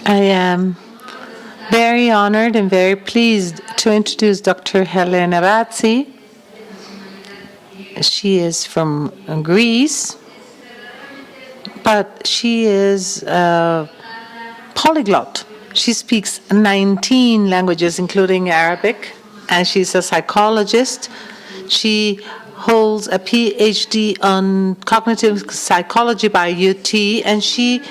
I am very honored and very pleased to introduce Dr. Helen Abadzi. She is from Greece, but she is a polyglot. She speaks 19 languages, including Arabic, and she's a psychologist. She holds a PhD on cognitive psychology by UT, and she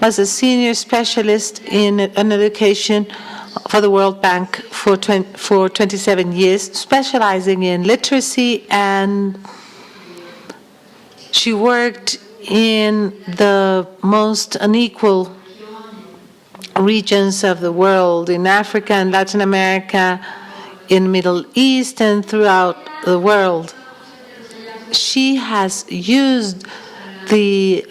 was a senior specialist in education for the World Bank for 27 years, specializing in literacy, and she worked in the most unequal regions of the world, in Africa and Latin America, in Middle East, and throughout the world. She has used the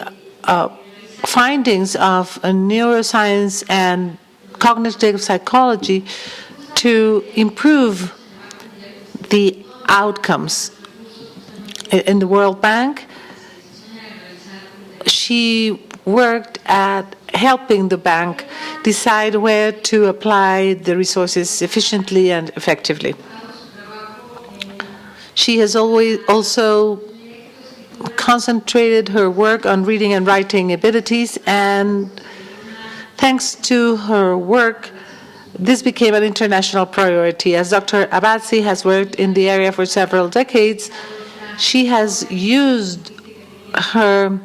findings of neuroscience and cognitive psychology to improve the outcomes. In the World Bank, she worked at helping the bank decide where to apply the resources efficiently and effectively. She has always also concentrated her work on reading and writing abilities, and thanks to her work, this became an international priority. As Dr. Abadzi has worked in the area for several decades, she has used her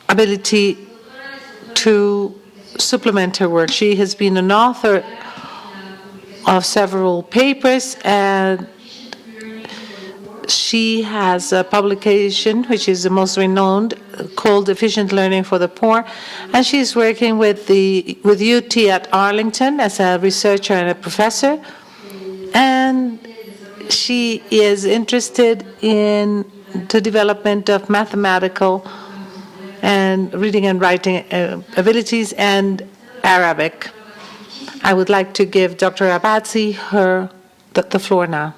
ability to supplement her work. She has been an author of several papers, and she has a publication which is the most renowned called Efficient Learning for the Poor, and she's working with UT at Arlington as a researcher and a professor, and she is interested in the development of mathematical and reading and writing abilities and Arabic. I would like to give Dr. Abadzi the floor now.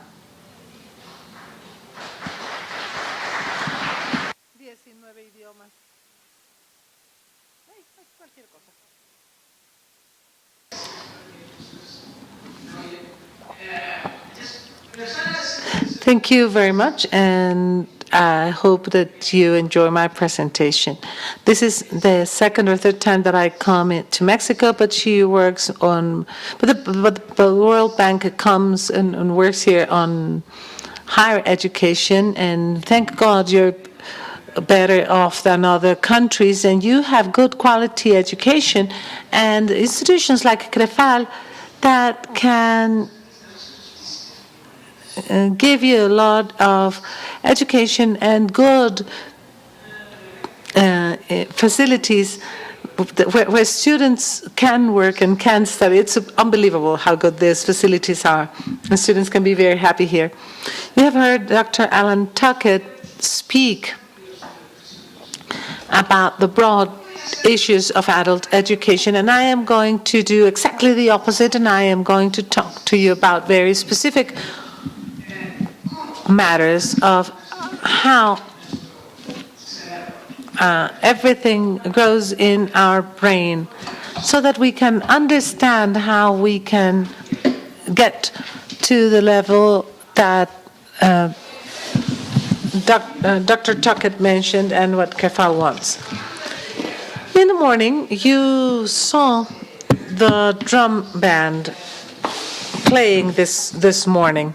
Thank you very much, and I hope that you enjoy my presentation. This is the second or third time that I come to Mexico, but she works on, but the World Bank comes and works here on higher education, and thank God you're better off than other countries, and you have good quality education, and institutions like Crefal that can give you a lot of education and good facilities where students can work and can study. It's unbelievable how good these facilities are, and students can be very happy here. We have heard Dr. Alan Tuckett speak about the broad issues of adult education, and I am going to do exactly the opposite, and I am going to talk to you about very specific matters of how everything grows in our brain, so that we can understand how we can get to the level that Dr. Tuckett mentioned and what Crefal wants. In the morning, you saw the drum band playing this morning.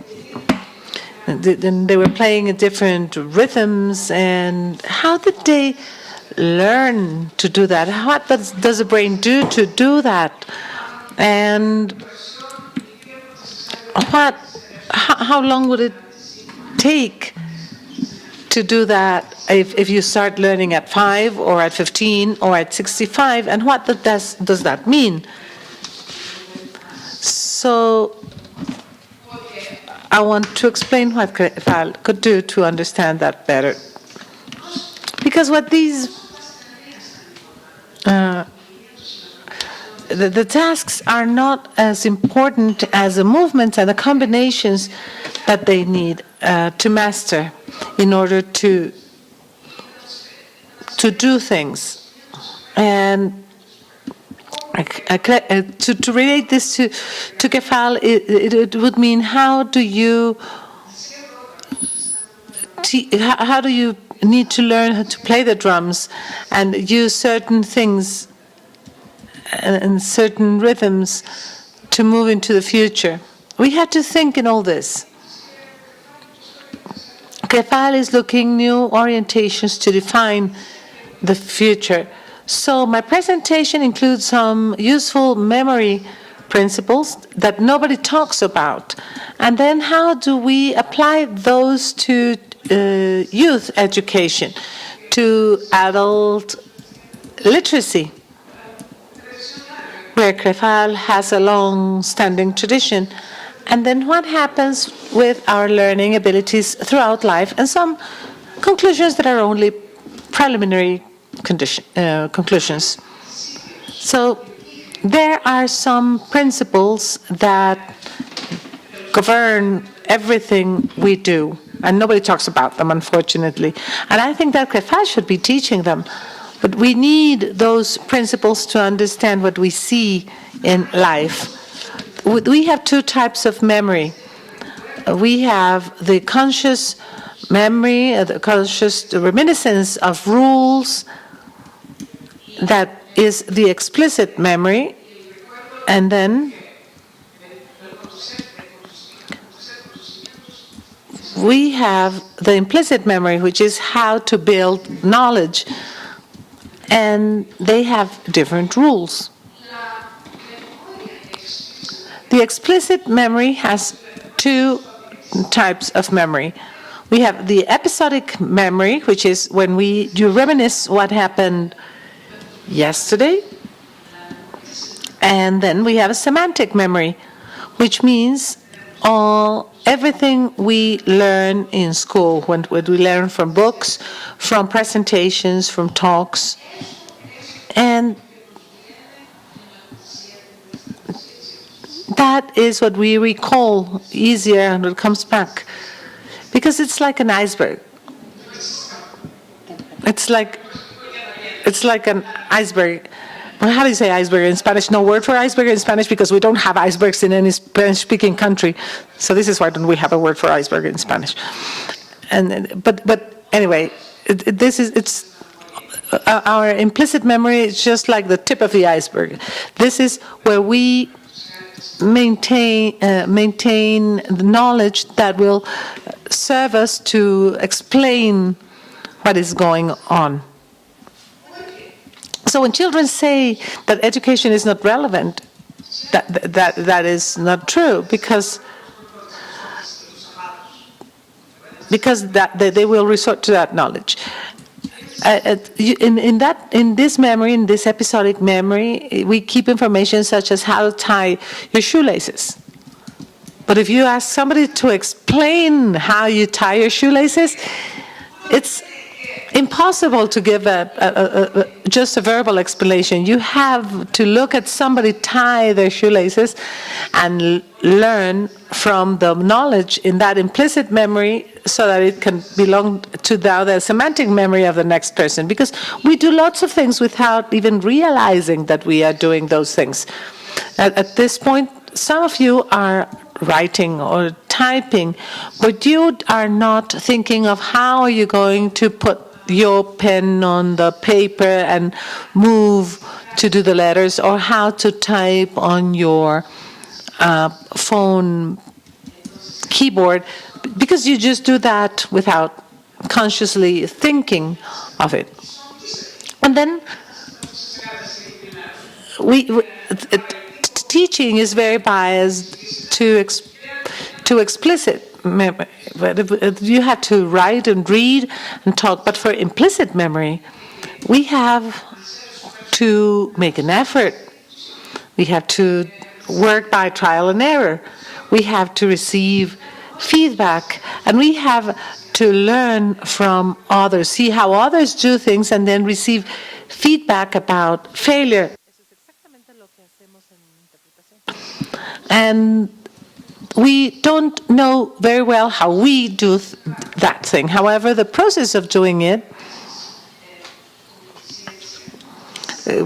They were playing different rhythms, and how did they learn to do that? What does the brain do to do that? And how long would it take to do that if you start learning at 5 or at 15 or at 65? And what does that mean? So I want to explain what Crefal could do to understand that better. Because what these the tasks are not as important as the movements and the combinations that they need to master in order to do things. And And to relate this to Crefal, it would mean how do you need to learn how to play the drums and use certain things and certain rhythms to move into the future. We have to think in all this. Crefal is looking new orientations to define the future. So my presentation includes some useful memory principles that nobody talks about. And then how do we apply those to youth education, to adult literacy, where Crefal has a long-standing tradition. And then what happens with our learning abilities throughout life, and some conclusions that are only preliminary conclusions. So there are some principles that govern everything we do, and nobody talks about them, unfortunately. And I think that Crefal should be teaching them. But we need those principles to understand what we see in life. We have two types of memory. We have the conscious memory, the conscious reminiscence of rules, that is the explicit memory, and then we have the implicit memory, which is how to build knowledge, and they have different rules. The explicit memory has two types of memory. We have the episodic memory, which is when you reminisce what happened yesterday. And then we have a semantic memory, which means everything we learn in school, when we learn from books, from presentations, from talks. And that is what we recall easier and it comes back. Because it's like an iceberg. It's like an iceberg. Well, how do you say iceberg in Spanish? No word for iceberg in Spanish because we don't have icebergs in any Spanish-speaking country. So this is why don't we have a word for iceberg in Spanish. But anyway, our implicit memory is just like the tip of the iceberg. This is where we maintain the knowledge that will serve us to explain what is going on. So when children say that education is not relevant, that is not true, because they will resort to that knowledge. In this memory, in this episodic memory, we keep information such as how to tie your shoelaces. But if you ask somebody to explain how you tie your shoelaces, it's impossible to give just a verbal explanation. You have to look at somebody tie their shoelaces and learn from the knowledge in that implicit memory so that it can belong to the semantic memory of the next person. Because we do lots of things without even realizing that we are doing those things. At this point, some of you are writing or typing, but you are not thinking of how are you going to put your pen on the paper and move to do the letters, or how to type on your phone keyboard, because you just do that without consciously thinking of it. And then teaching is very biased to explicit memory. You have to write and read and talk, but for implicit memory, we have to make an effort. We have to work by trial and error. We have to receive feedback, and we have to learn from others, see how others do things, and then receive feedback about failure. And we don't know very well how we do that thing. However, the process of doing it if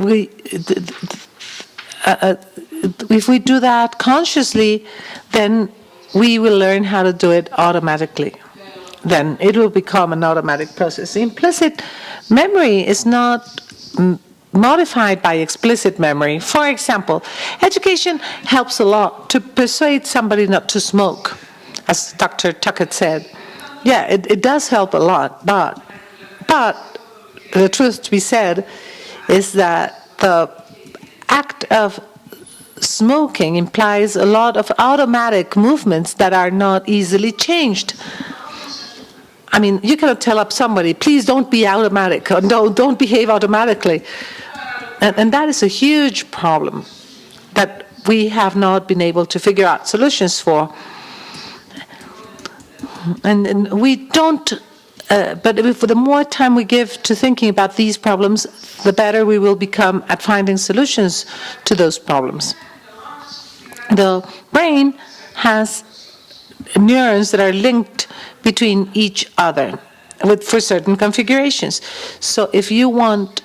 we do that consciously, then we will learn how to do it automatically. Then it will become an automatic process. Implicit memory is not modified by explicit memory. For example, education helps a lot to persuade somebody not to smoke, as Dr. Tuckett said. Yeah, it does help a lot, but the truth to be said is that the act of smoking implies a lot of automatic movements that are not easily changed. I mean, you cannot tell up somebody, please don't be automatic, or don't behave automatically. And that is a huge problem that we have not been able to figure out solutions for. And we don't, but if the more time we give to thinking about these problems, the better we will become at finding solutions to those problems. The brain has neurons that are linked between each other for certain configurations. So if you want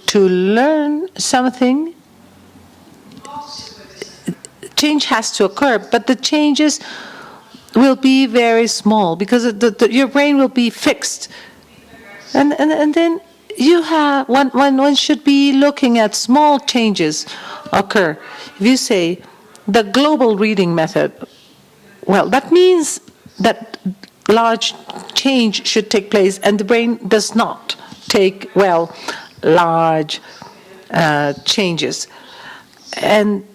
to learn something, change has to occur, but the changes will be very small because your brain will be fixed. And then you have, one should be looking at small changes occur. If you say the global reading method, well, that means that large change should take place, and the brain does not take, well, large changes. And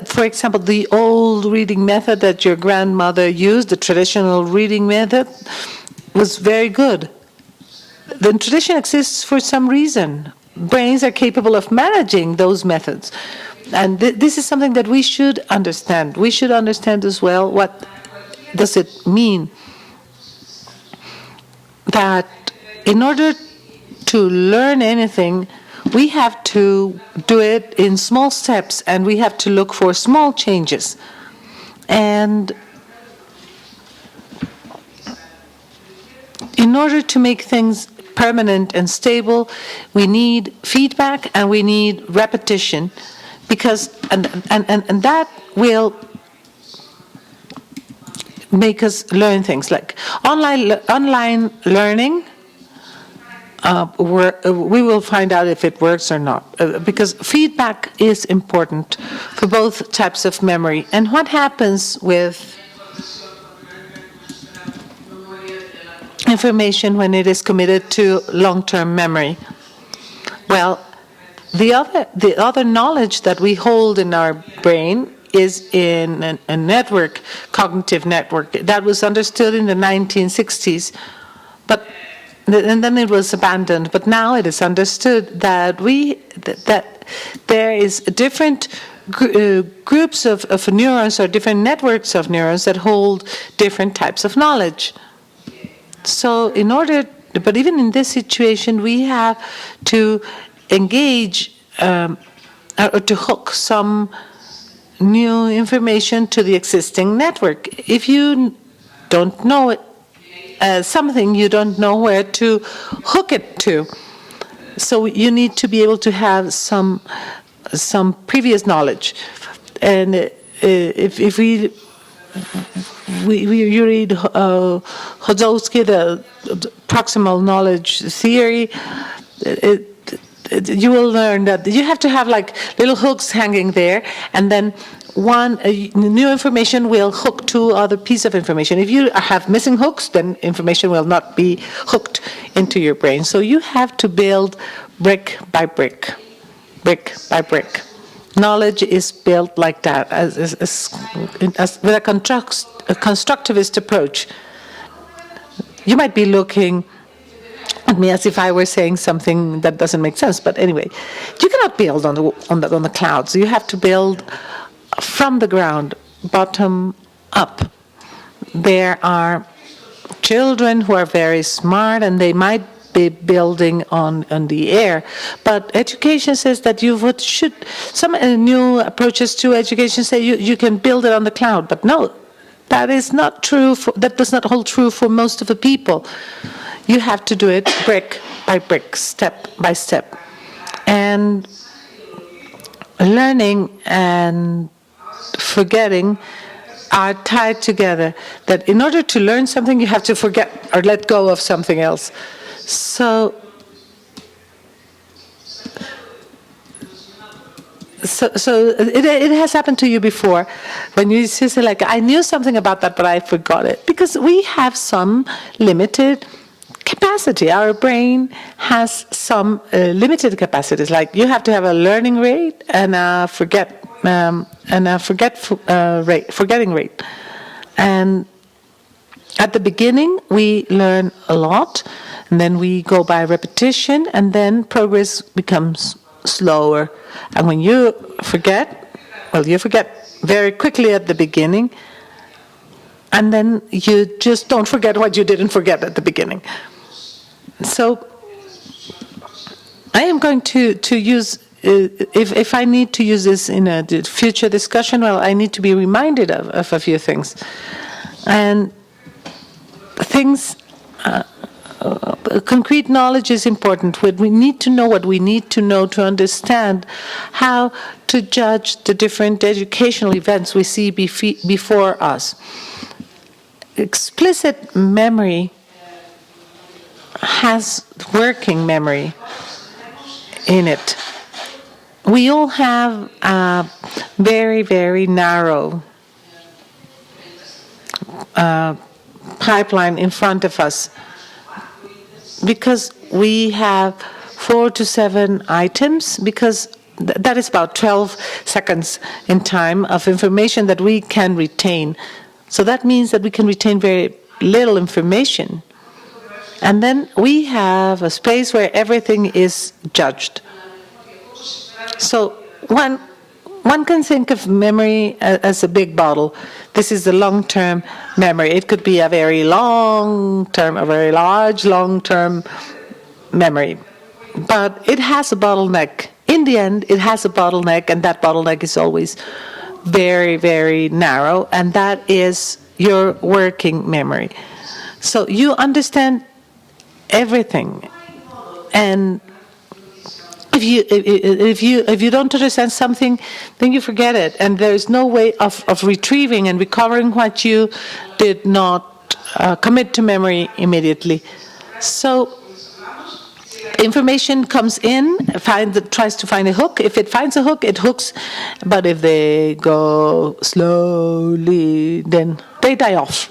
for example, the old reading method that your grandmother used, the traditional reading method, was very good. The tradition exists for some reason. Brains are capable of managing those methods. And this is something that we should understand. We should understand as well what does it mean that in order to learn anything, we have to do it in small steps, and we have to look for small changes. And in order to make things permanent and stable, we need feedback and we need repetition, because and that will make us learn things like online learning. We will find out if it works or not, because feedback is important for both types of memory. And what happens with information when it is committed to long-term memory? Well, the other knowledge that we hold in our brain is in a network, cognitive network, that was understood in the 1960s, and then it was abandoned. But now it is understood that that there is different groups of neurons or different networks of neurons that hold different types of knowledge. So but even in this situation, we have to engage or to hook some new information to the existing network. If you don't know it, something, you don't know where to hook it to. So you need to be able to have some previous knowledge. And if you read Hodowski, the proximal knowledge theory, you will learn that you have to have like little hooks hanging there, and then one new information will hook to other piece of information. If you have missing hooks, then information will not be hooked into your brain. So you have to build brick by brick, brick by brick. Knowledge is built like that, with a constructivist approach. You might be looking at me as if I were saying something that doesn't make sense, but anyway, you cannot build on the clouds. You have to build from the ground, bottom up. There are children who are very smart, and they might be building on the air. But education says that some new approaches to education say you can build it on the cloud. But no, that is not true. That does not hold true for most of the people. You have to do it brick by brick, step by step. And and learning and forgetting are tied together. That in order to learn something, you have to forget or let go of something else. So it has happened to you before when you say, like, I knew something about that, but I forgot it. Because we have some limited capacity. Our brain has some limited capacities. Like, you have to have a learning rate and a forgetting rate. And at the beginning, we learn a lot, and then we go by repetition, and then progress becomes slower. And when you forget, well, you forget very quickly at the beginning, and then you just don't forget what you didn't forget at the beginning. So I am going to use, if I need to use this in a future discussion, well, I need to be reminded of a few things. And things, concrete knowledge is important. We need to know what we need to know to understand how to judge the different educational events we see before us. Explicit memory has working memory in it. We all have a very, very narrow pipeline in front of us, because we have 4 to 7 items, because that is about 12 seconds in time of information that we can retain. So that means that we can retain very little information. And then we have a space where everything is judged. So one can think of memory as a big bottle. This is the long-term memory. It could be a very long-term, a very large long-term memory. But it has a bottleneck. In the end, it has a bottleneck, and that bottleneck is always very, very narrow, and that is your working memory. So you understand everything, and if you don't understand something, then you forget it, and there is no way of retrieving and recovering what you did not commit to memory immediately. So information comes in, tries to find a hook. If it finds a hook, it hooks. But if they go slowly, then they die off.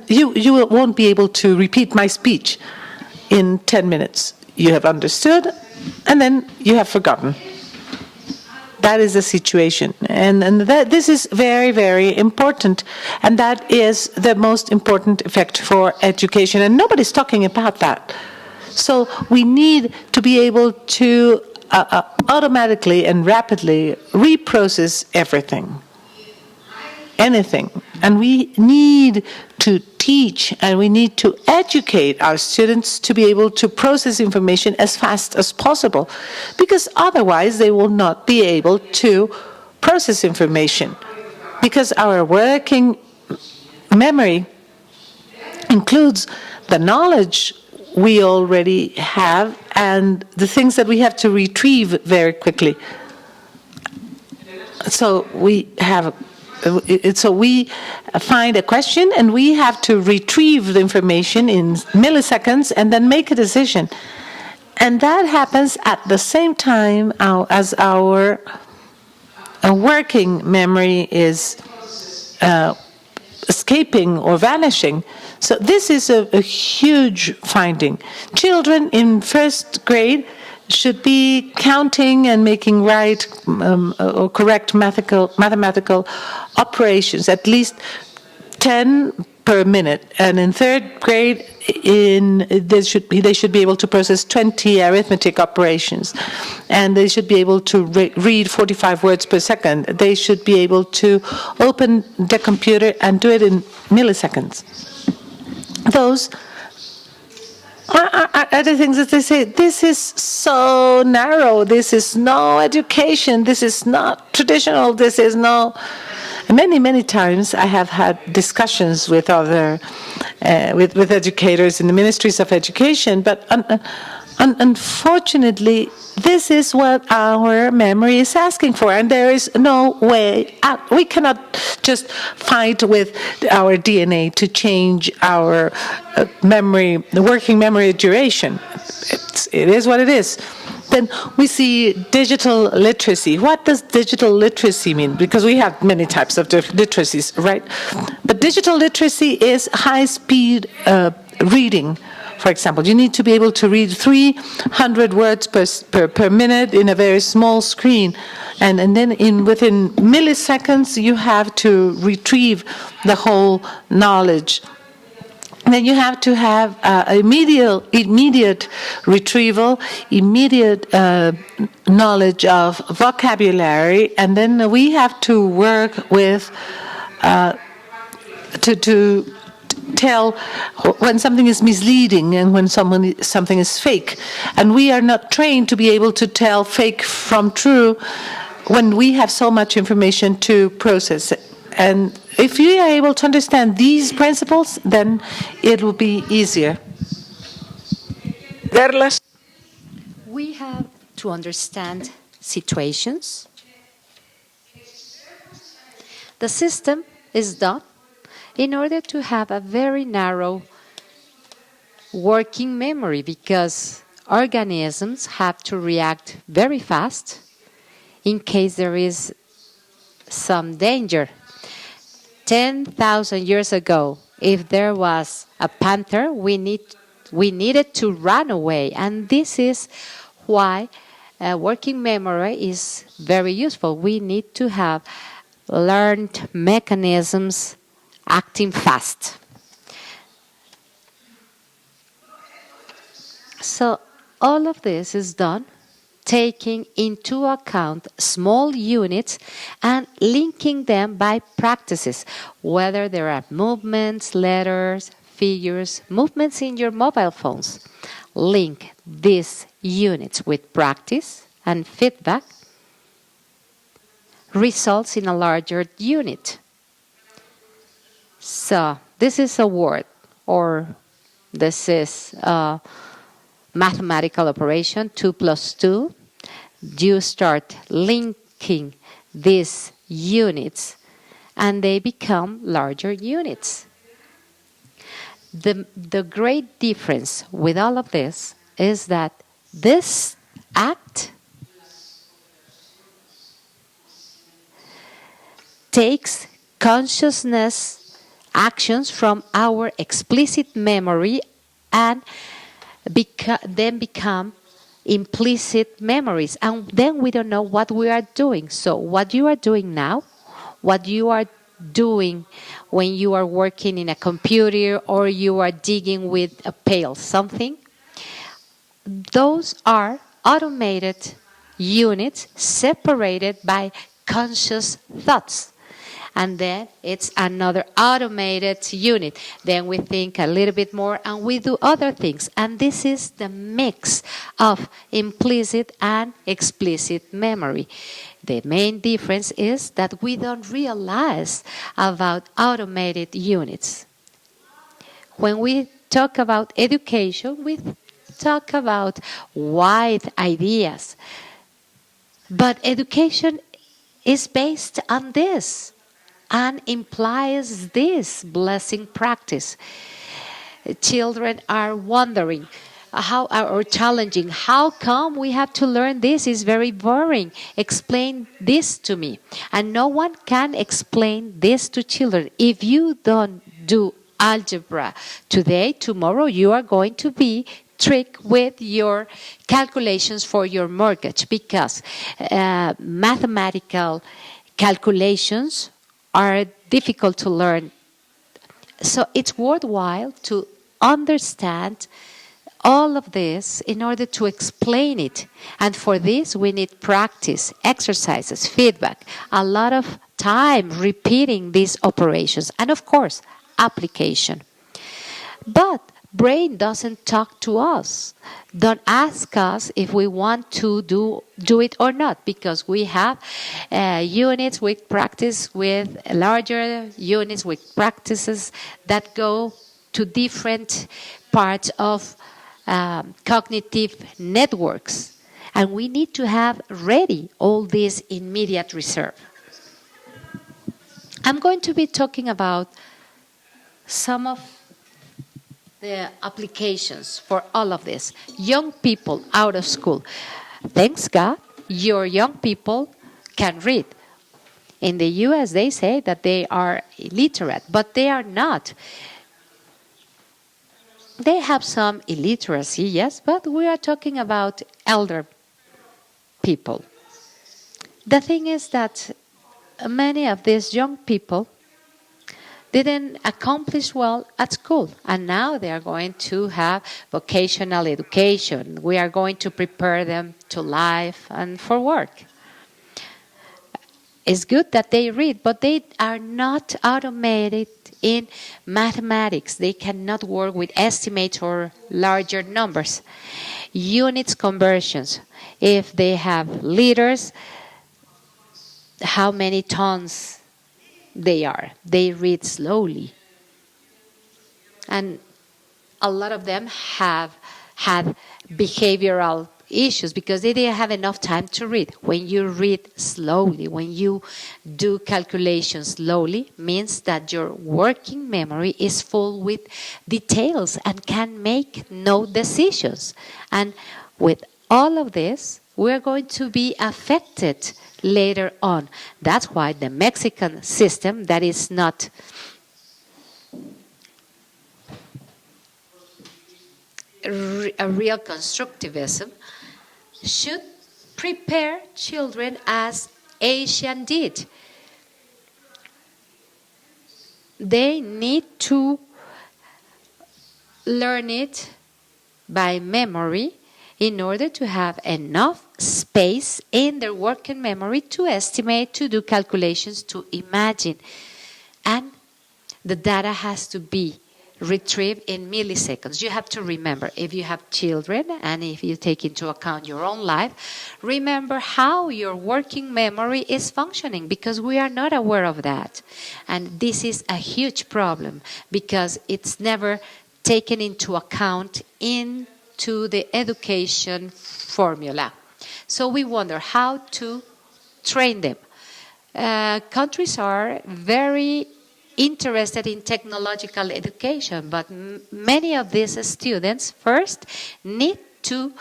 You won't be able to repeat my speech in 10 minutes. You have understood, and then you have forgotten. That is the situation. And this is very, very important. And that is the most important effect for education. And nobody's talking about that. So we need to be able to automatically and rapidly reprocess everything, anything. And we need to teach and we need to educate our students to be able to process information as fast as possible, because otherwise they will not be able to process information, because our working memory includes the knowledge we already have and the things that we have to retrieve very quickly. So we find a question and we have to retrieve the information in milliseconds and then make a decision. And that happens at the same time as our working memory is escaping or vanishing. So this is a huge finding. Children in first grade should be counting and making right or correct mathematical operations, at least 10 per minute. And in third grade, they should be able to process 20 arithmetic operations, and they should be able to read 45 words per second. They should be able to open the computer and do it in milliseconds. Those are the things that they say, this is so narrow, this is no education, this is not traditional, this is no... Many times I have had discussions with other, with educators in the ministries of education, but Unfortunately, this is what our memory is asking for, and there is no way out. We cannot just fight with our DNA to change our memory, the working memory duration. It is what it is. Then we see digital literacy. What does digital literacy mean? Because we have many types of literacies, right? But digital literacy is high-speed reading. For example, you need to be able to read 300 words per minute in a very small screen. And then within milliseconds, you have to retrieve the whole knowledge. And then you have to have immediate retrieval, immediate knowledge of vocabulary, and then we have to work with to tell when something is misleading and when something is fake. And we are not trained to be able to tell fake from true when we have so much information to process. And if you are able to understand these principles, then it will be easier. We have to understand situations. The system is done in order to have a very narrow working memory, because organisms have to react very fast in case there is some danger. 10,000 years ago, if there was a panther, we needed to run away. And this is why working memory is very useful. We need to have learned mechanisms acting fast. So all of this is done taking into account small units and linking them by practices, whether there are movements, letters, figures, movements in your mobile phones. Link these units with practice and feedback results in a larger unit. So this is a word, or this is a mathematical operation, 2 plus 2. You start linking these units and they become larger units. The great difference with all of this is that this act takes consciousness actions from our explicit memory and then become implicit memories. And then we don't know what we are doing. So what you are doing now, what you are doing when you are working in a computer or you are digging with a pail, something, those are automated units separated by conscious thoughts. And then it's another automated unit. Then we think a little bit more and we do other things. And this is the mix of implicit and explicit memory. The main difference is that we don't realize about automated units. When we talk about education, we talk about wide ideas. But education is based on this and implies this blessing practice. Children are wondering or challenging, how come we have to learn this? It's very boring. Explain this to me. And no one can explain this to children. If you don't do algebra today, tomorrow you are going to be tricked with your calculations for your mortgage, because mathematical calculations are difficult to learn. So it's worthwhile to understand all of this in order to explain it. And for this, we need practice, exercises, feedback, a lot of time repeating these operations, and of course, application. But brain doesn't talk to us. Don't ask us if we want to do it or not, because we have units with practice, with larger units with practices that go to different parts of cognitive networks. And we need to have ready all this immediate reserve. I'm going to be talking about some of the applications for all of this. Young people out of school. Thanks God, your young people can read. In the US, they say that they are illiterate, but they are not. They have some illiteracy, yes, but we are talking about elder people. The thing is that many of these young people didn't accomplish well at school, and now they are going to have vocational education. We are going to prepare them to life and for work. It's good that they read, but they are not automated in mathematics. They cannot work with estimates or larger numbers. Units conversions. If they have liters, how many tons they are. They read slowly. And a lot of them have had behavioral issues because they didn't have enough time to read. When you read slowly, when you do calculations slowly, means that your working memory is full with details and can make no decisions. And with all of this, we're going to be affected later on. That's why the Mexican system, that is not a real constructivism, should prepare children as Asian did. They need to learn it by memory in order to have enough space in their working memory to estimate, to do calculations, to imagine. And the data has to be retrieved in milliseconds. You have to remember, if you have children and if you take into account your own life, remember how your working memory is functioning, because we are not aware of that. And this is a huge problem because it's never taken into account into the education formula. So we wonder how to train them. Countries are very interested in technological education, but many of these students first need to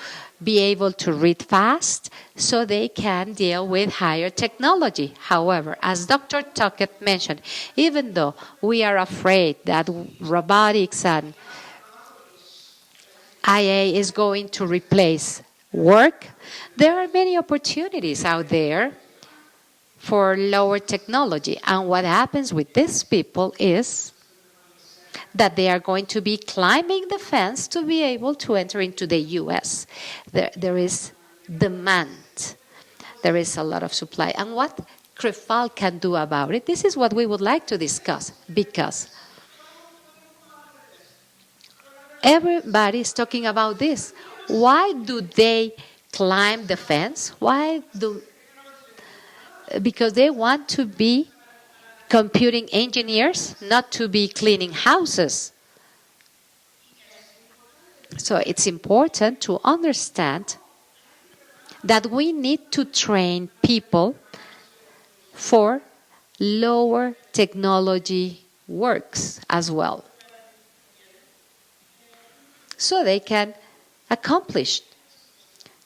be able to read fast so they can deal with higher technology. However, as Dr. Tuckett mentioned, even though we are afraid that robotics and IA is going to replace work, there are many opportunities out there for lower technology. And what happens with these people is that they are going to be climbing the fence to be able to enter into the US. There is demand. There is a lot of supply. And what Crefal can do about it, this is what we would like to discuss, because everybody is talking about this. Why do they climb the fence? Because they want to be computing engineers, not to be cleaning houses. So it's important to understand that we need to train people for lower technology works as well, so they can accomplish.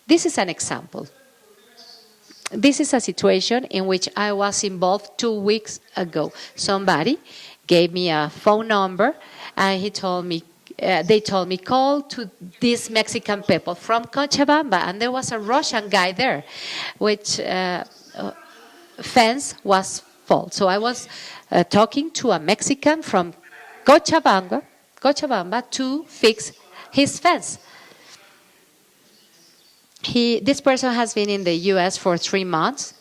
This is an example. This is a situation in which I was involved 2 weeks ago. Somebody gave me a phone number, and they told me, call to these Mexican people from Cochabamba, and there was a Russian guy there, which fence was full. So I was talking to a Mexican from Cochabamba to fix his fence. This person has been in the US for 3 months,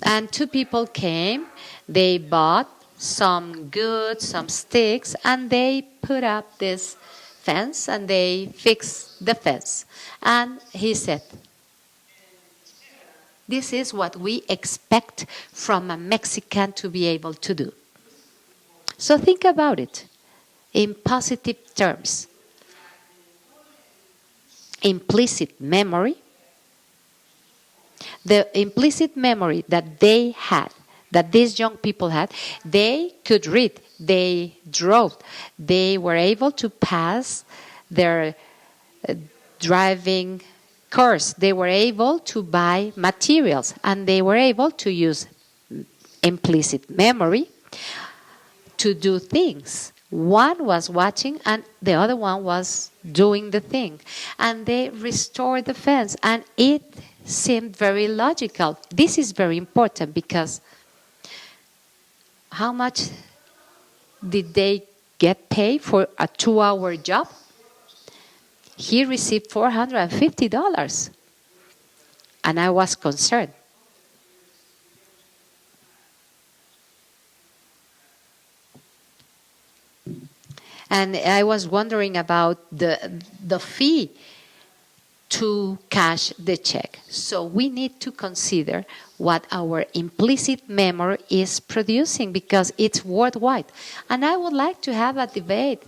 and 2 people came. They bought some goods, some sticks, and they put up this fence and they fixed the fence. And he said, this is what we expect from a Mexican to be able to do. So think about it in positive terms. implicit memory. The implicit memory that they had, that these young people had, they could read, they drove, they were able to pass their driving course, they were able to buy materials, and they were able to use implicit memory to do things. One was watching and the other one was doing the thing. And they restored the fence, and it seemed very logical. This is very important because how much did they get paid for a 2-hour job? He received $450. And I was concerned. And I was wondering about the fee to cash the check. So we need to consider what our implicit memory is producing because it's worldwide. And I would like to have a debate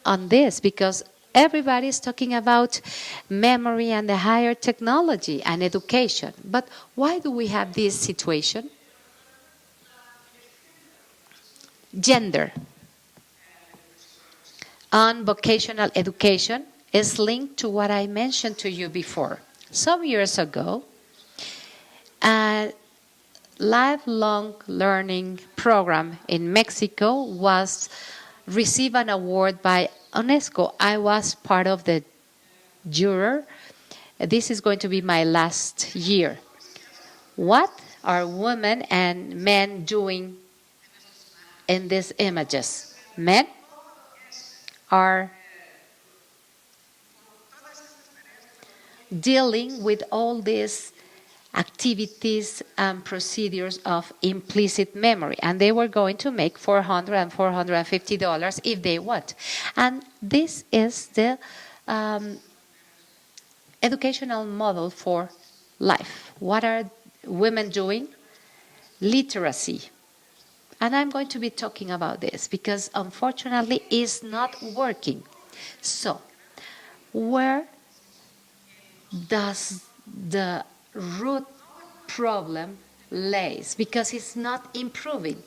on this because everybody is talking about memory and the higher technology and education. But why do we have this situation? Gender on vocational education is linked to what I mentioned to you before. Some years ago, a lifelong learning program in Mexico was received an award by UNESCO. I was part of the juror. This is going to be my last year. What are women and men doing in these images? Men are dealing with all these activities and procedures of implicit memory, and they were going to make $400 and $450 if they want. And this is the educational model for life. What are women doing? Literacy. And I'm going to be talking about this because unfortunately it's not working. So, where does the root problem lays? Because it's not improving.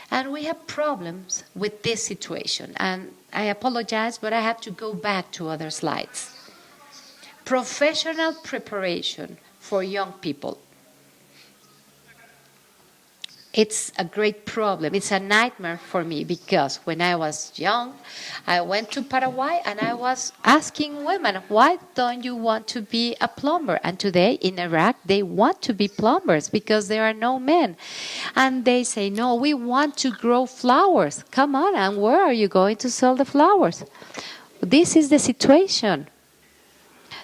And we have problems with this situation. And I apologize, but I have to go back to other slides. Professional preparation for young people. It's a great problem. It's a nightmare for me because when I was young, I went to Paraguay and I was asking women, why don't you want to be a plumber? And today in Iraq, they want to be plumbers because there are no men. And they say, no, we want to grow flowers. Come on, and where are you going to sell the flowers? This is the situation.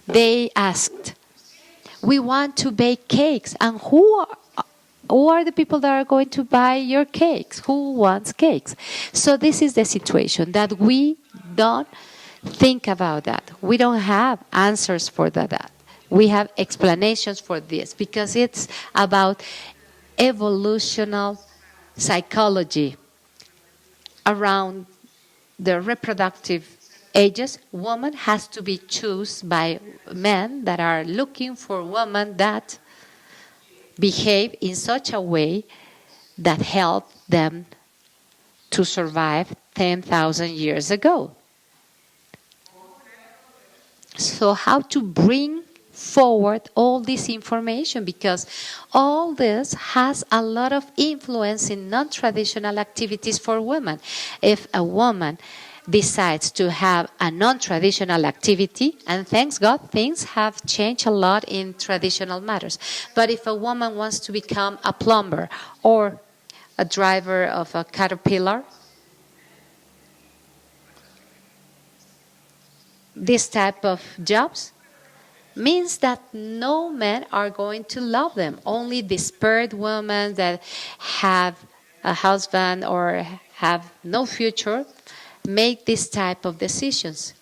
They asked, we want to bake cakes. And who are the people that are going to buy your cakes? Who wants cakes? So this is the situation, that we don't think about that. We don't have answers for that. We have explanations for this because it's about evolutional psychology around the reproductive ages. Woman has to be chosen by men that are looking for women that behave in such a way that helped them to survive 10,000 years ago. So how to bring forward all this information, because all this has a lot of influence in non-traditional activities for women. If a woman decides to have a non-traditional activity, and thanks God, things have changed a lot in traditional matters. But if a woman wants to become a plumber or a driver of a caterpillar, this type of jobs means that no men are going to love them. Only desperate women that have a husband or have no future make this type of decisions.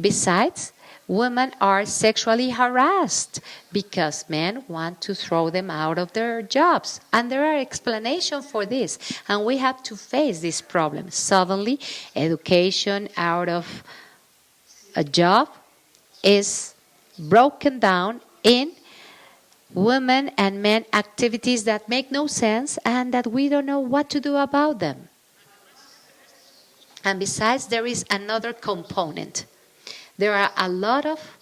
Besides, women are sexually harassed because men want to throw them out of their jobs. And there are explanations for this. And we have to face this problem. Suddenly, education out of a job is broken down in women and men activities that make no sense and that we don't know what to do about them. And besides, there is another component. There are a lot of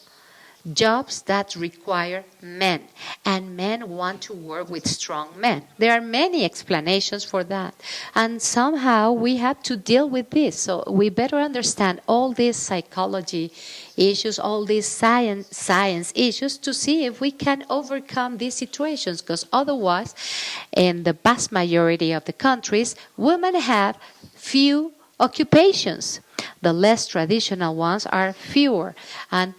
jobs that require men, and men want to work with strong men. There are many explanations for that, and somehow we have to deal with this. So we better understand all these psychology issues, all these science issues, to see if we can overcome these situations, because otherwise, in the vast majority of the countries, women have few occupations. The less traditional ones are fewer, and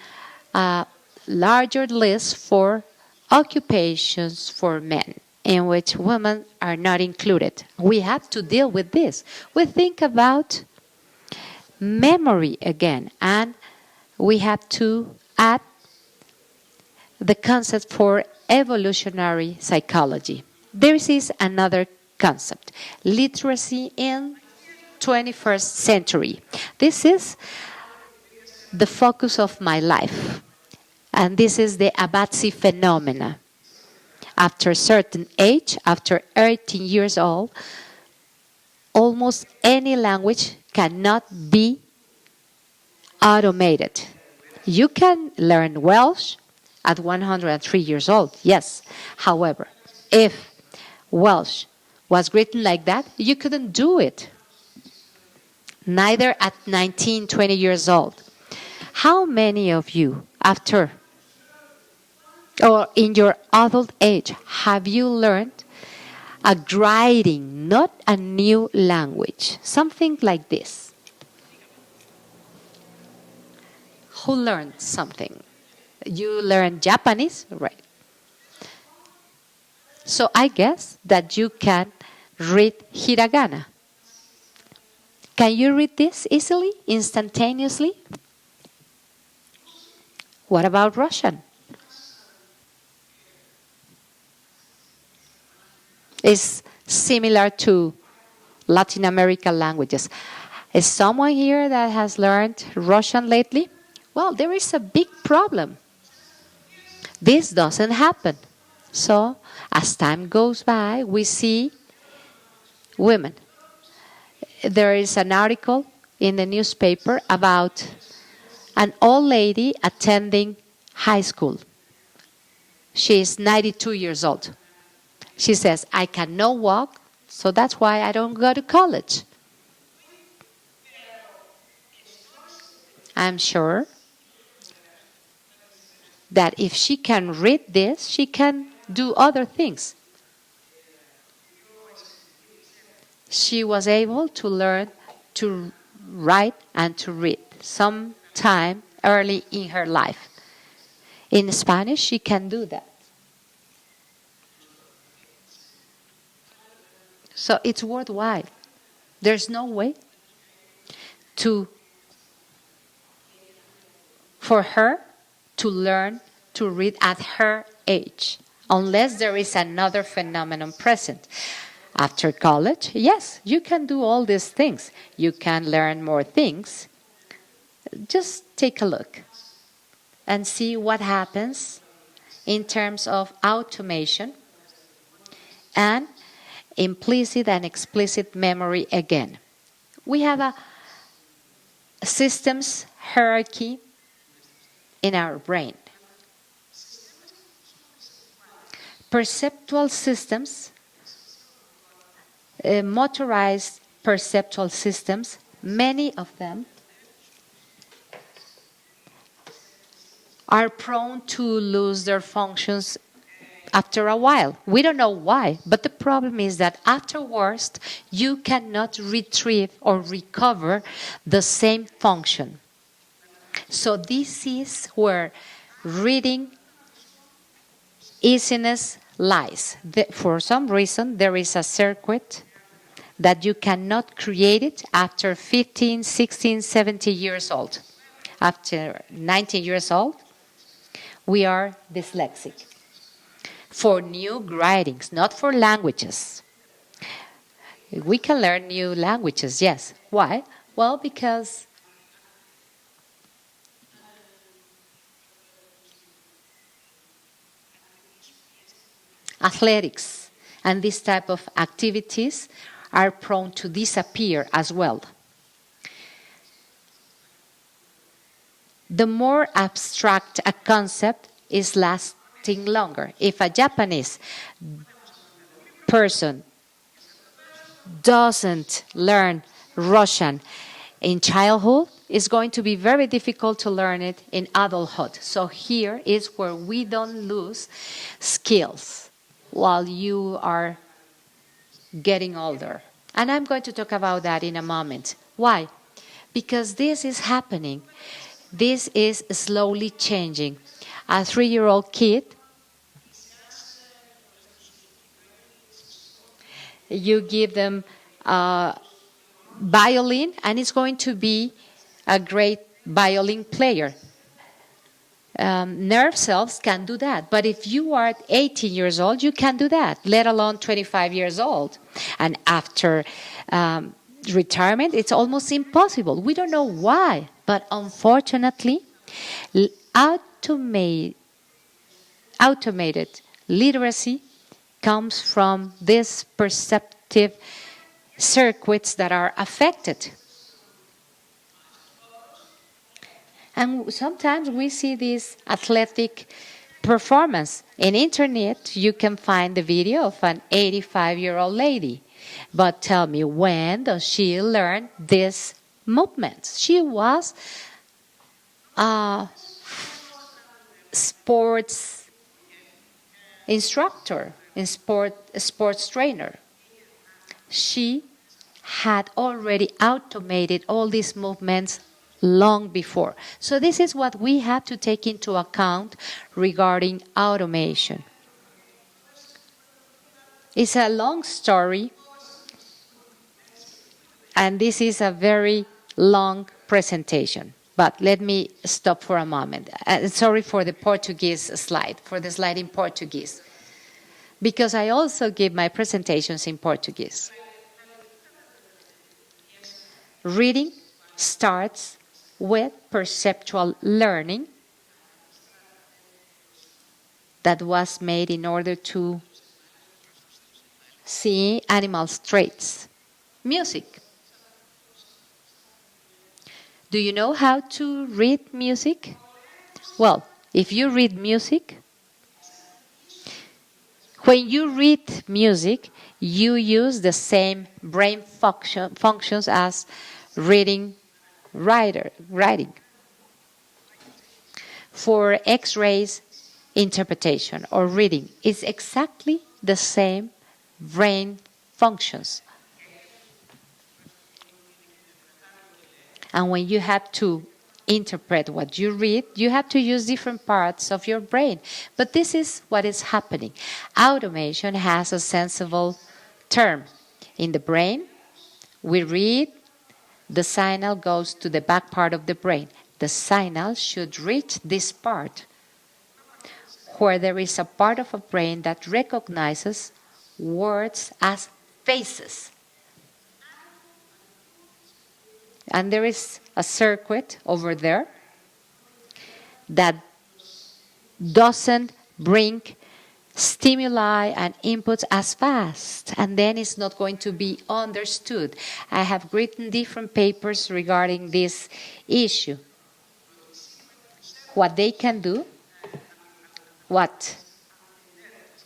larger list for occupations for men, in which women are not included. We have to deal with this. We think about memory again, and we have to add the concept for evolutionary psychology. There is another concept, literacy in 21st century. This is the focus of my life. And this is the Abadzi phenomena. After a certain age, after 18 years old, almost any language cannot be automated. You can learn Welsh at 103 years old, yes. However, if Welsh was written like that, you couldn't do it. Neither at 19, 20 years old. How many of you, after or in your adult age, have you learned a writing, not a new language? Something like this. Who learned something? You learned Japanese, right? So I guess that you can read hiragana. Can you read this easily, instantaneously? What about Russian? It's similar to Latin American languages. Is someone here that has learned Russian lately? Well, there is a big problem. This doesn't happen. So, as time goes by, we see women. There is an article in the newspaper about an old lady attending high school. She is 92 years old. She says, I cannot walk, so that's why I don't go to college. I'm sure that if she can read this, she can do other things. She was able to learn to write and to read sometime early in her life. In Spanish, she can do that. So it's worthwhile. There's no way for her to learn to read at her age, unless there is another phenomenon present. After college, yes, you can do all these things. You can learn more things. Just take a look and see what happens in terms of automation and implicit and explicit memory again. We have a systems hierarchy in our brain. Perceptual systems, motorized perceptual systems, many of them are prone to lose their functions after a while. We don't know why, but the problem is that afterwards you cannot retrieve or recover the same function. So this is where reading easiness lies. For some reason, there is a circuit that you cannot create it after 15, 16, 17 years old. After 19 years old, we are dyslexic. For new writings, not for languages. We can learn new languages, yes. Why? Well, because athletics and this type of activities are prone to disappear as well. The more abstract a concept is lasting longer. If a Japanese person doesn't learn Russian in childhood, it's going to be very difficult to learn it in adulthood. So here is where we don't lose skills while you are getting older. And I'm going to talk about that in a moment. Why? Because this is happening. This is slowly changing. A 3-year-old kid, you give them a violin and it's going to be a great violin player. Nerve cells can do that. But if you are 18 years old, you can't do that, let alone 25 years old. And after retirement, it's almost impossible. We don't know why. But unfortunately, automated literacy comes from these perceptive circuits that are affected. And sometimes we see this athletic performance. In internet, you can find the video of an 85-year-old lady. But tell me, when does she learn these movements? She was a sports instructor, a sports trainer. She had already automated all these movements long before. So this is what we have to take into account regarding automation. It's a long story, and this is a very long presentation. But let me stop for a moment. Sorry for the Portuguese slide, for the slide in Portuguese, because I also give my presentations in Portuguese. Reading starts with perceptual learning that was made in order to see animals' traits. Music. Do you know how to read music? Well, if you read music, when you read music, you use the same brain functions as writing. For X-rays interpretation or reading, it's exactly the same brain functions. And when you have to interpret what you read, you have to use different parts of your brain. But this is what is happening. Automation has a sensible term. In the brain, we read, the signal goes to the back part of the brain. The signal should reach this part, where there is a part of a brain that recognizes words as faces. And there is a circuit over there that doesn't bring stimuli and inputs as fast, and then it's not going to be understood. I have written different papers regarding this issue. What they can do, what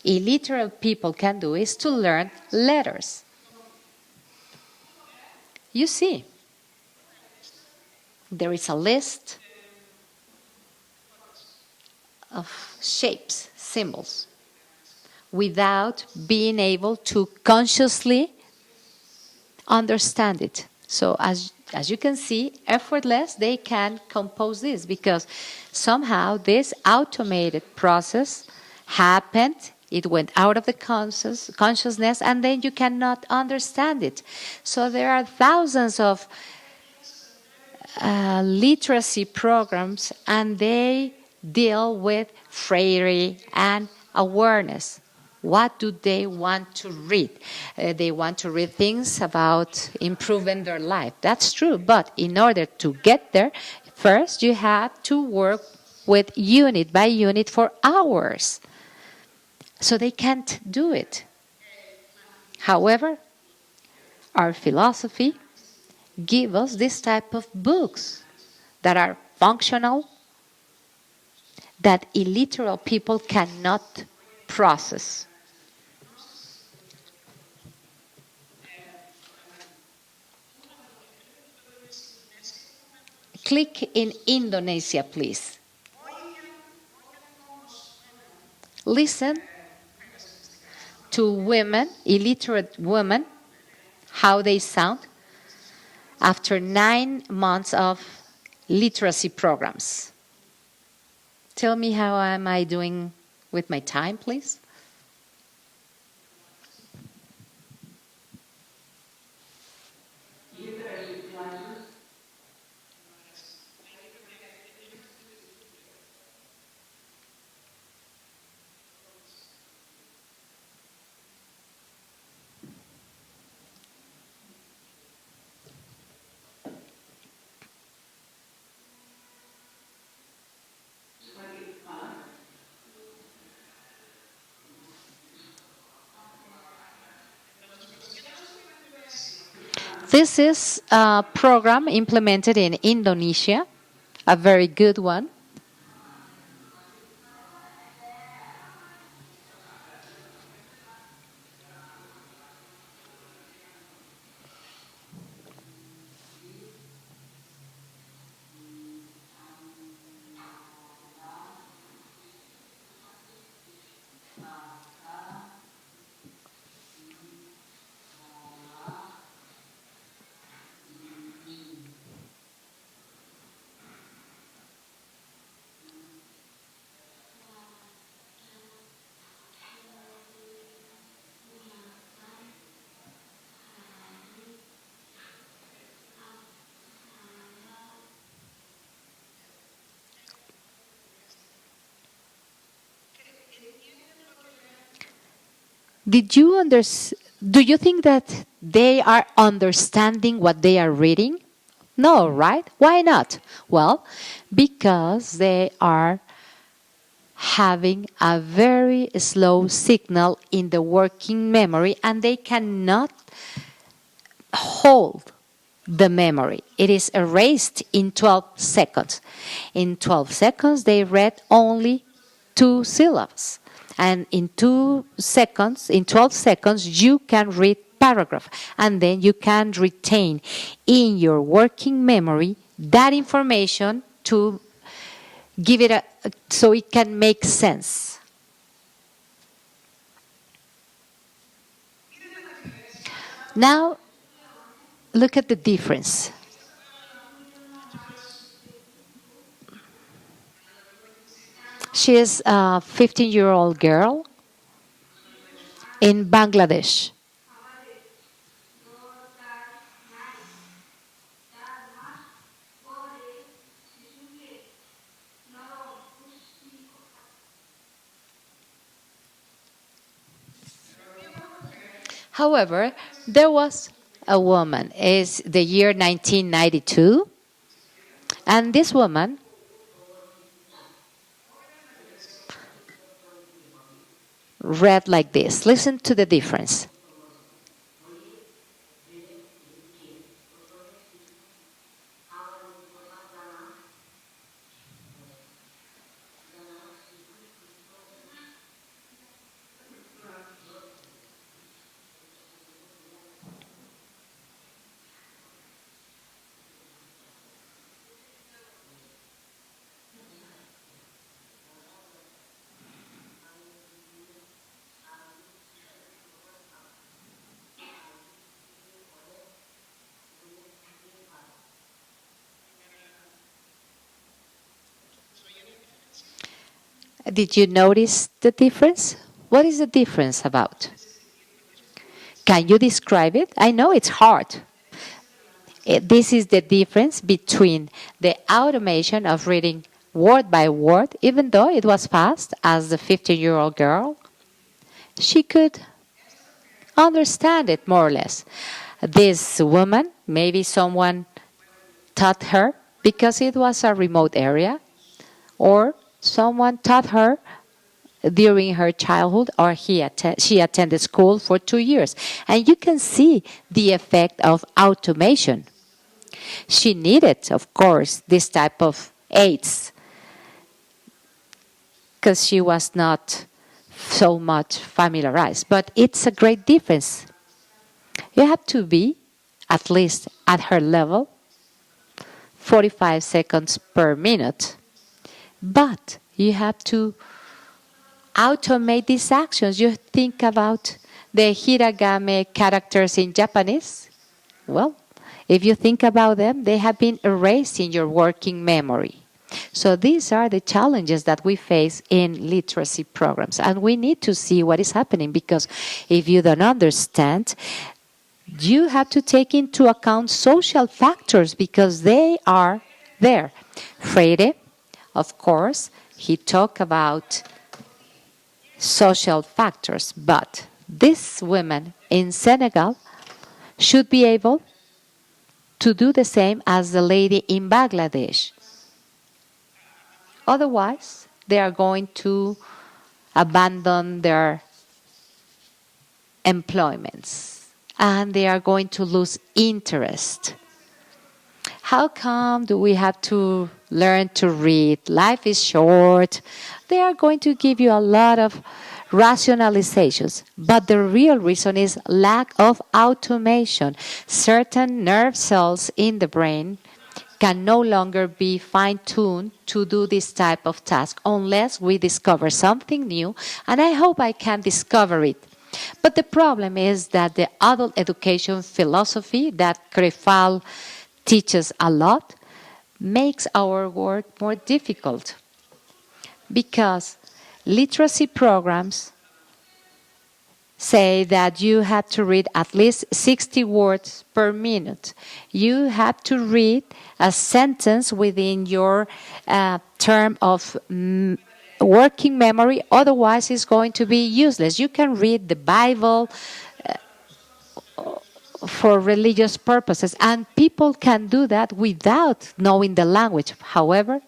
illiterate people can do, is to learn letters. You see, there is a list of shapes, symbols, without being able to consciously understand it. So as you can see, effortless, they can compose this, because somehow this automated process happened, it went out of the consciousness, and then you cannot understand it. So there are thousands of literacy programs, and they deal with frailty and awareness. What do they want to read? They want to read things about improving their life. That's true, but in order to get there, first you have to work with unit by unit for hours. So they can't do it. However, our philosophy gives us this type of books that are functional, that illiterate people cannot process. Click in Indonesia, please. Listen to women, illiterate women, how they sound after 9 months of literacy programs. Tell me how am I doing with my time, please? This is a program implemented in Indonesia, a very good one. Do you think that they are understanding what they are reading? No, right? Why not? Well, because they are having a very slow signal in the working memory and they cannot hold the memory. It is erased in 12 seconds. In 12 seconds, they read only 2 syllables. And in 12 seconds, you can read paragraph. And then you can retain in your working memory that information to give it so it can make sense. Now, look at the difference. She is a 15-year-old girl in Bangladesh. However, there was a woman. It's the year 1992. And this woman read like this. Listen to the difference. Did you notice the difference? What is the difference about? Can you describe it? I know it's hard. This is the difference between the automation of reading word by word, even though it was fast, as the 15-year-old girl. She could understand it more or less. This woman, maybe someone taught her because it was a remote area, or someone taught her during her childhood, or she attended school for 2 years. And you can see the effect of automation. She needed, of course, this type of aids because she was not so much familiarized. But it's a great difference. You have to be, at least at her level, 45 seconds per minute. But you have to automate these actions. You think about the hiragana characters in Japanese. Well, if you think about them, they have been erased in your working memory. So these are the challenges that we face in literacy programs. And we need to see what is happening, because if you don't understand, you have to take into account social factors because they are there. Freire, of course, he talked about social factors, but these women in Senegal should be able to do the same as the lady in Bangladesh. Otherwise, they are going to abandon their employments and they are going to lose interest. How come do we have to learn to read? Life is short. They are going to give you a lot of rationalizations, but the real reason is lack of automation. Certain nerve cells in the brain can no longer be fine-tuned to do this type of task unless we discover something new, and I hope I can discover it. But the problem is that the adult education philosophy that Crefal teaches a lot makes our work more difficult, because literacy programs say that you have to read at least 60 words per minute. You have to read a sentence within your term of working memory, otherwise it's going to be useless. You can read the Bible for religious purposes, and people can do that without knowing the language. However,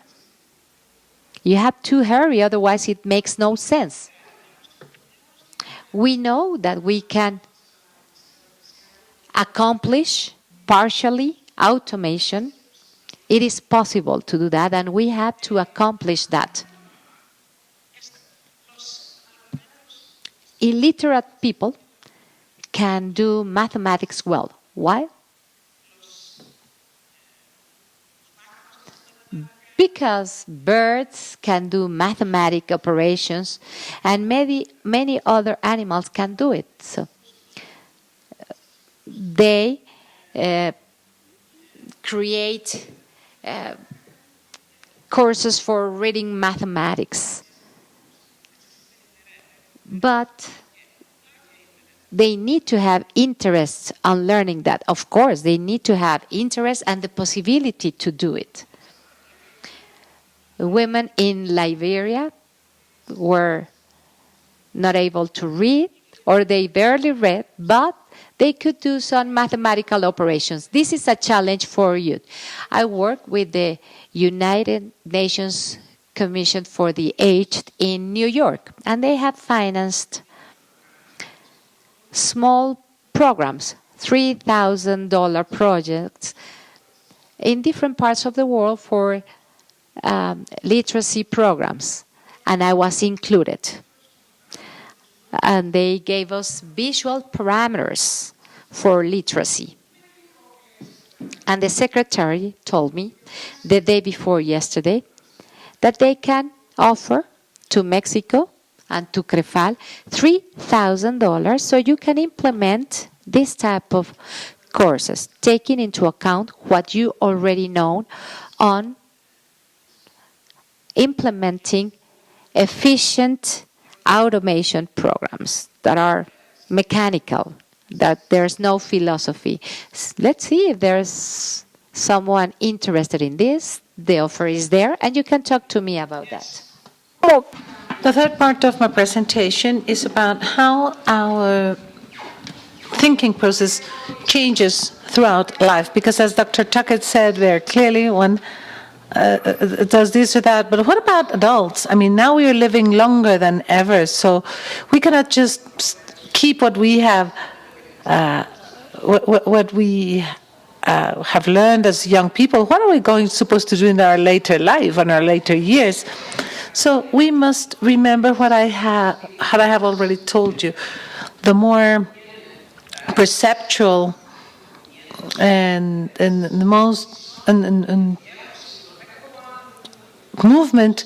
you have to hurry, otherwise it makes no sense. We know that we can accomplish partially automation. It is possible to do that, and we have to accomplish that. Illiterate people can do mathematics well. Why? Because birds can do mathematic operations and many other animals can do it. So they create courses for reading mathematics. But they need to have interest on learning that. Of course, they need to have interest and the possibility to do it. Women in Liberia were not able to read, or they barely read, but they could do some mathematical operations. This is a challenge for youth. I work with the United Nations Commission for the Aged in New York, and they have financed small programs, $3,000 projects in different parts of the world for literacy programs, and I was included. And they gave us visual parameters for literacy. And the secretary told me the day before yesterday that they can offer to Mexico and to Crefal $3,000 so you can implement this type of courses, taking into account what you already know on implementing efficient automation programs that are mechanical, that there's no philosophy. Let's see if there's someone interested in this. The offer is there, and you can talk to me about that. The third part of my presentation is about how our thinking process changes throughout life, because as Dr. Tuckett said very clearly, when does this or that. But what about adults? I mean, now we are living longer than ever, so we cannot just keep what we have, what we have learned as young people. What are we supposed to do in our later life, in our later years? So we must remember what I have already told you. The more perceptual and the most and movement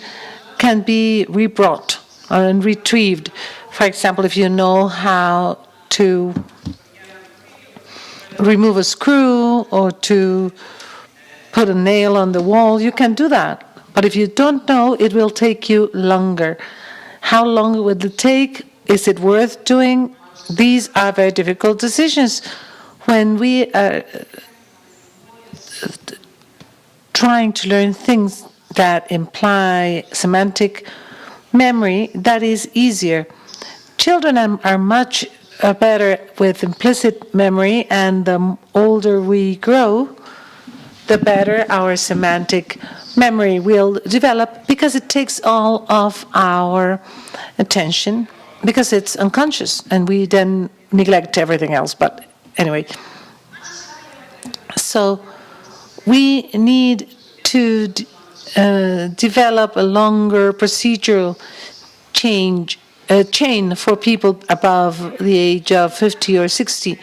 can be rebrought and retrieved. For example, if you know how to remove a screw or to put a nail on the wall, you can do that. But if you don't know, it will take you longer. How long will it take? Is it worth doing? These are very difficult decisions. When we are trying to learn things that imply semantic memory, that is easier. Children are much better with implicit memory, and the older we grow, the better our semantic memory will develop, because it takes all of our attention, because it's unconscious, and we then neglect everything else. But anyway, so we need to develop a longer procedural chain for people above the age of 50 or 60.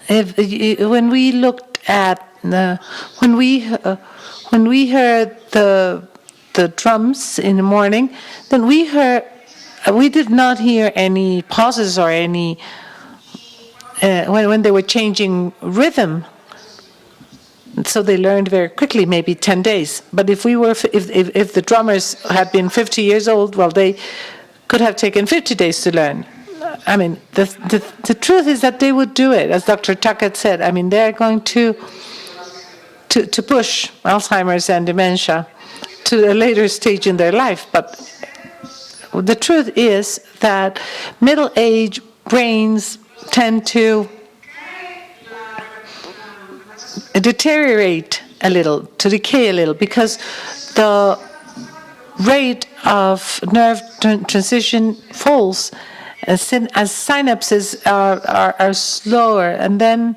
When we looked at when we heard the drums in the morning, then we did not hear any pauses or any when they were changing rhythm. So they learned very quickly, maybe 10 days. But if the drummers had been 50 years old, well, they could have taken 50 days to learn. I mean, the truth is that they would do it, as Dr. Tuckett said. I mean, they're going to push Alzheimer's and dementia to a later stage in their life. But the truth is that middle-aged brains tend to deteriorate a little, to decay a little, because the rate of nerve transition falls as synapses are slower, and then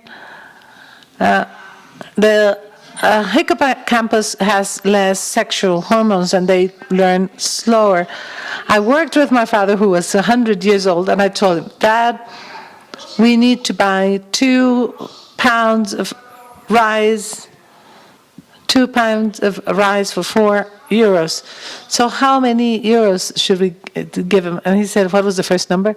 the hippocampus has less sexual hormones, and they learn slower. I worked with my father, who was 100 years old, and I told him, Dad, we need to buy 2 pounds of rice, 2 pounds of rice for €4. So how many euros should we give him? And he said, what was the first number?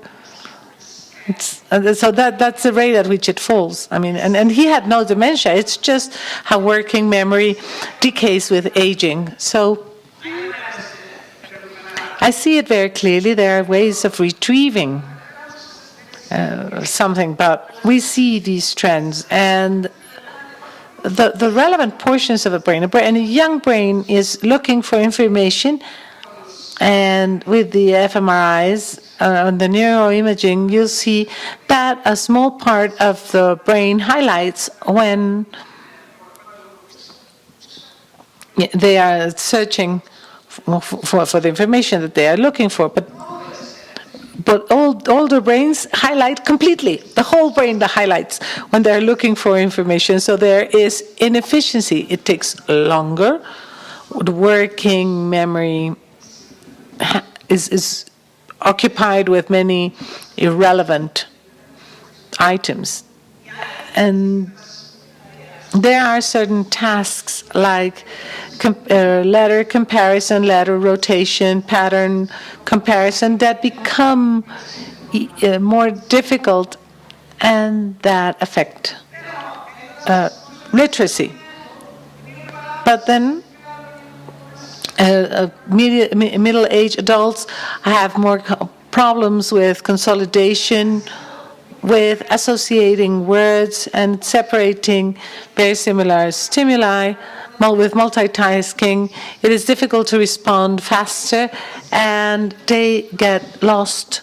So that's the rate at which it falls. I mean, and he had no dementia. It's just how working memory decays with aging. So I see it very clearly. There are ways of retrieving something, but we see these trends, and the relevant portions of a brain, and a young brain is looking for information, and with the fMRIs and the neuroimaging, you'll see that a small part of the brain highlights when they are searching for the information that they are looking for. But older brains highlight completely, the whole brain that highlights when they're looking for information. So there is inefficiency. It takes longer. The working memory is occupied with many irrelevant items. And there are certain tasks like letter comparison, letter rotation, pattern comparison that become more difficult and that affect literacy. But then middle-aged adults have more problems with consolidation, with associating words and separating very similar stimuli. With multitasking, it is difficult to respond faster, and they get lost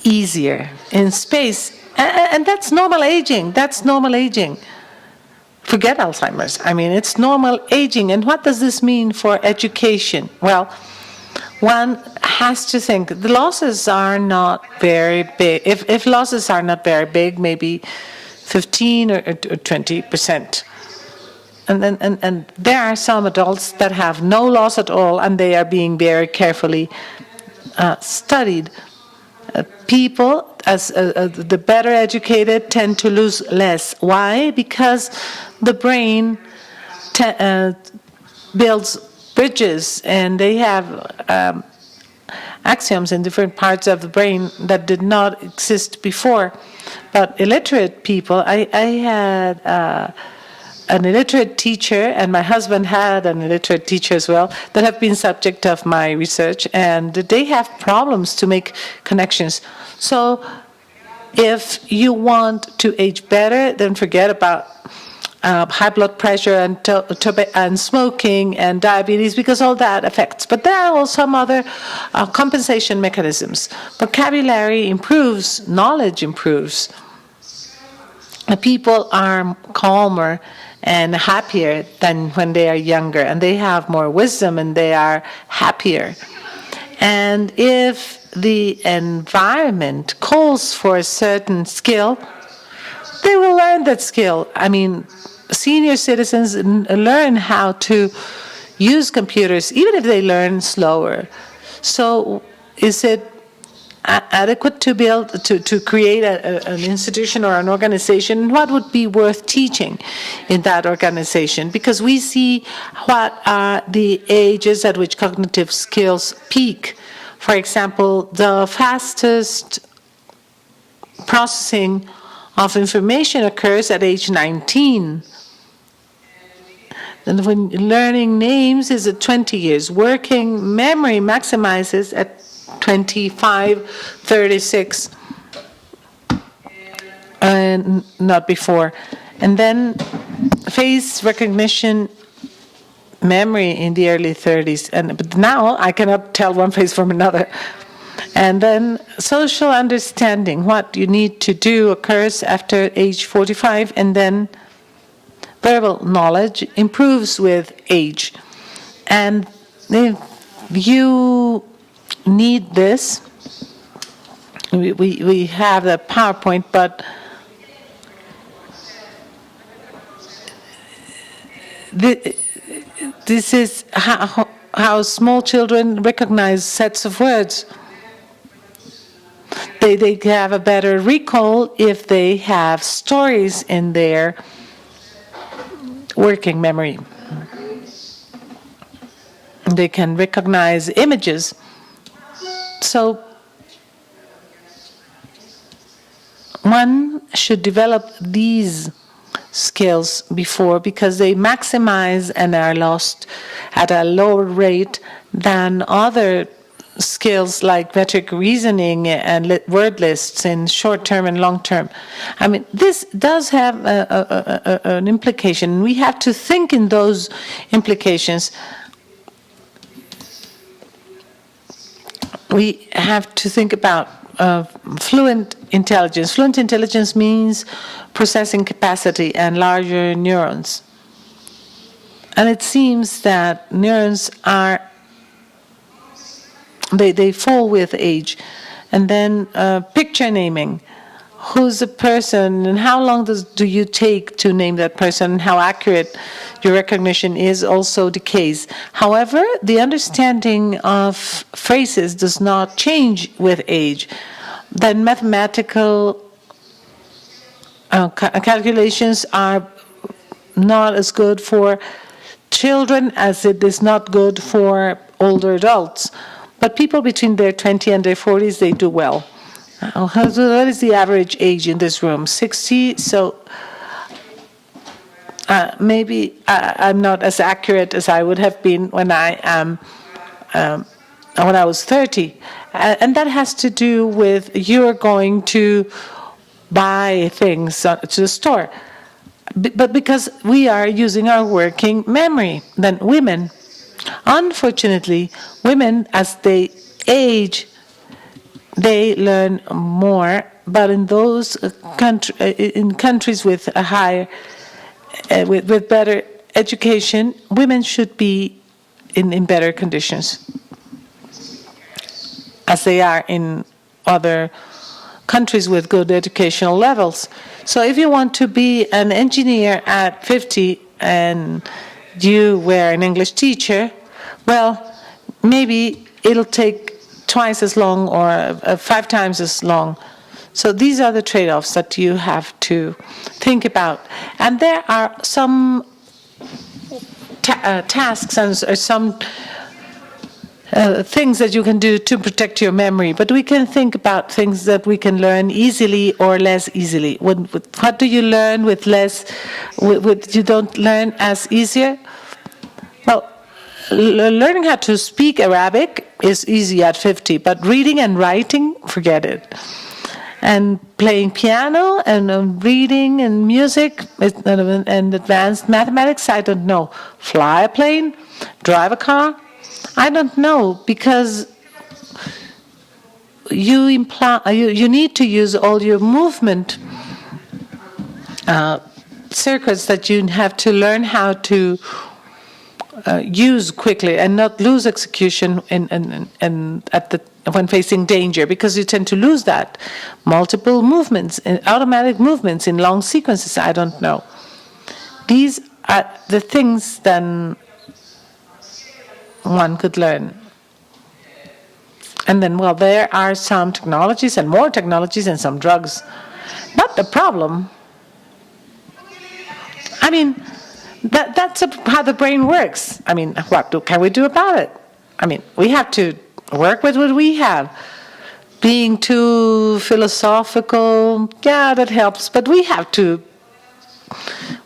easier in space. And that's normal aging. That's normal aging. Forget Alzheimer's. I mean, it's normal aging. And what does this mean for education? Well, one has to think the losses are not very big. If losses are not very big, maybe 15 or 20%. And there are some adults that have no loss at all, and they are being very carefully studied. People, as the better educated, tend to lose less. Why? Because the brain builds bridges, and they have axioms in different parts of the brain that did not exist before. But illiterate people, I had an illiterate teacher, and my husband had an illiterate teacher as well, that have been subject of my research, and they have problems to make connections. So if you want to age better, then forget about high blood pressure and smoking and diabetes, because all that affects. But there are also some other compensation mechanisms. Vocabulary improves, knowledge improves. People are calmer and happier than when they are younger, and they have more wisdom and they are happier. And if the environment calls for a certain skill, they will learn that skill. I mean, senior citizens learn how to use computers, even if they learn slower. So is it adequate to build, to create an institution or an organization? What would be worth teaching in that organization? Because we see what are the ages at which cognitive skills peak. For example, the fastest processing of information occurs at age 19. And when learning names is at 20 years. Working memory maximizes at 25, 36, and not before. And then face recognition memory in the early 30s. But now I cannot tell one face from another. And then social understanding, what you need to do, occurs after age 45, and then verbal knowledge improves with age. And if you need this, we have the PowerPoint, but this is how small children recognize sets of words. They have a better recall if they have stories in their working memory. They can recognize images. So one should develop these skills before, because they maximize and are lost at a lower rate than other skills like rhetoric reasoning and word lists in short term and long term. I mean, this does have an implication. We have to think in those implications. We have to think about fluent intelligence. Fluent intelligence means processing capacity and larger neurons. And it seems that neurons are, they fall with age. And then picture naming. Who's the person, and how long do you take to name that person, and how accurate your recognition is also decays. However, the understanding of phrases does not change with age. Then mathematical calculations are not as good for children as it is not good for older adults. But people between their 20 and their 40s, they do well. What is the average age in this room? 60. So maybe I'm not as accurate as I would have been when I was 30, and that has to do with you're going to buy things to the store, but because we are using our working memory. Then women, unfortunately, women as they age, they learn more but in those in countries with a higher, with better education, women should be in better conditions, as they are in other countries with good educational levels. So if you want to be an engineer at 50 and you were an English teacher, well, maybe it'll take twice as long or 5 times as long. So these are the trade-offs that you have to think about. And there are some tasks and some things that you can do to protect your memory, but we can think about things that we can learn easily or less easily. What do you learn with less, you don't learn as easier? Well, learning how to speak Arabic is easy at 50, but reading and writing, forget it. And playing piano and reading and music and advanced mathematics, I don't know. Fly a plane, drive a car, I don't know, because you need to use all your movement circuits that you have to learn how to use quickly and not lose execution when facing danger, because you tend to lose that. Multiple movements, automatic movements in long sequences, I don't know. These are the things then one could learn. And then, well, there are some technologies and more technologies and some drugs. But the problem, I mean, that's how the brain works. I mean, what can we do about it? I mean, we have to work with what we have. Being too philosophical, yeah, that helps, but we have to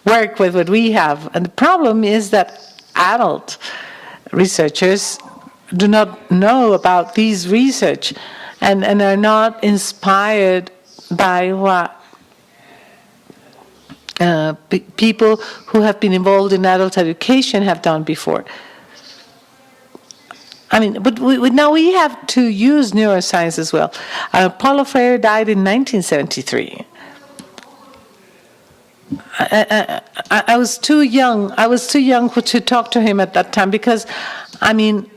work with what we have. And the problem is that adult researchers do not know about these research and are not inspired by what people who have been involved in adult education have done before. I mean, but now we have to use neuroscience as well. Paulo Freire died in 1973. I was too young. I was too young to talk to him at that time, because, I mean,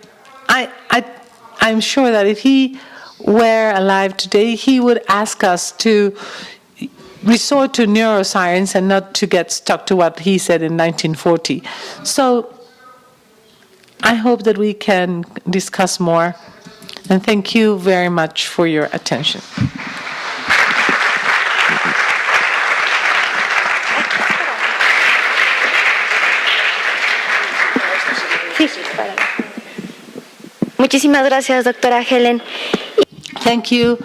I'm sure that if he were alive today, he would ask us to resort to neuroscience and not to get stuck to what he said in 1940. So I hope that we can discuss more. And thank you very much for your attention. Muchísimas gracias, doctora Helen. Thank you.